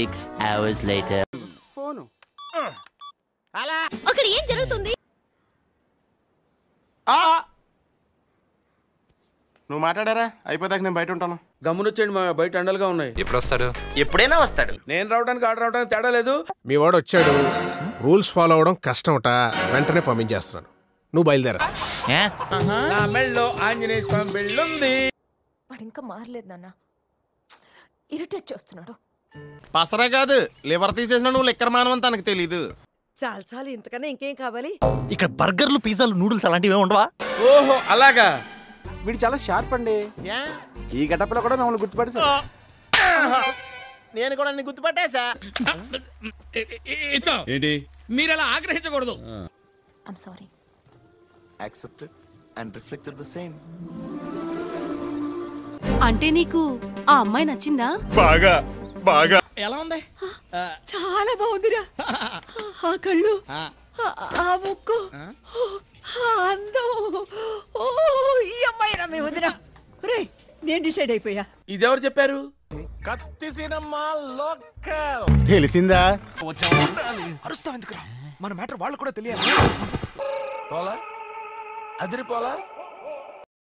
6 hours later. Phone అలా అక్కడ ఏం జరుగుతుంది? నువ్వు మాట్లాడారా అయిపోతాక నేను బయట ఉంటాను. గమ్మునొచ్చేయండి మా బయట ఎండలుగా ఉన్నాయి. ఎప్పుడు వస్తాడు? ఎప్పుడైనా వస్తాడు. నేను రావడానికి ఆడ రావడానికి తేడా లేదు. మీ వాడు వచ్చాడు, రూల్స్ ఫాలో అవడం కష్టమట, వెంటనే పంపించేస్తున్నాను. నువ్వు బయలుదేరా. నా మెళ్ళో ఆంజనేయ స్వామి బెళ్ళుంది. వాడు ఇంకా మారలేదు నాన్న, ఇరిటేట్ చేస్తున్నాడు. పసరా కాదు, లివర్ తీసేసిన నువ్వు లెక్కర మానవని తనకు తెలీదు. చాలు చాలు, ఇంతకన్నా ఇంకేం కావాలి? ఇక్కడ బర్గర్లు, పిజ్జాలు, నూడిల్స్ అలాంటివి ఉండవా? ఓహో అలాగా. వీడు చాలా షార్ప్ అండి. ఈ గెటప్లో కూడా మమ్మల్ని గుర్తుపడేసా. నేను కూడా నీ గుర్తుపట్టేశా. ఏంటి మీరు అలా ఆగ్రహించకూడదు. I'm sorry. Accepted and reflected the same. అంటే నీకు ఆ అమ్మాయి నచ్చిందా? బాగా బాగా. ఎలా ఉంది? చాలా బాగుందిరా. ఆ కళ్ళు, ఆ ముక్కు, ఆ అందం. ఓ ఈ అమ్మాయి రా మీ వదిన. రే నేను డిసైడ్ అయిపోయా. ఇదెవరు చెప్పారు? తెలిసిందా? అరుస్తావు ఎందుకురా? మన మ్యాటర్ వాళ్ళు కూడా తెలియాలి. పోలా అదిరిపోలా.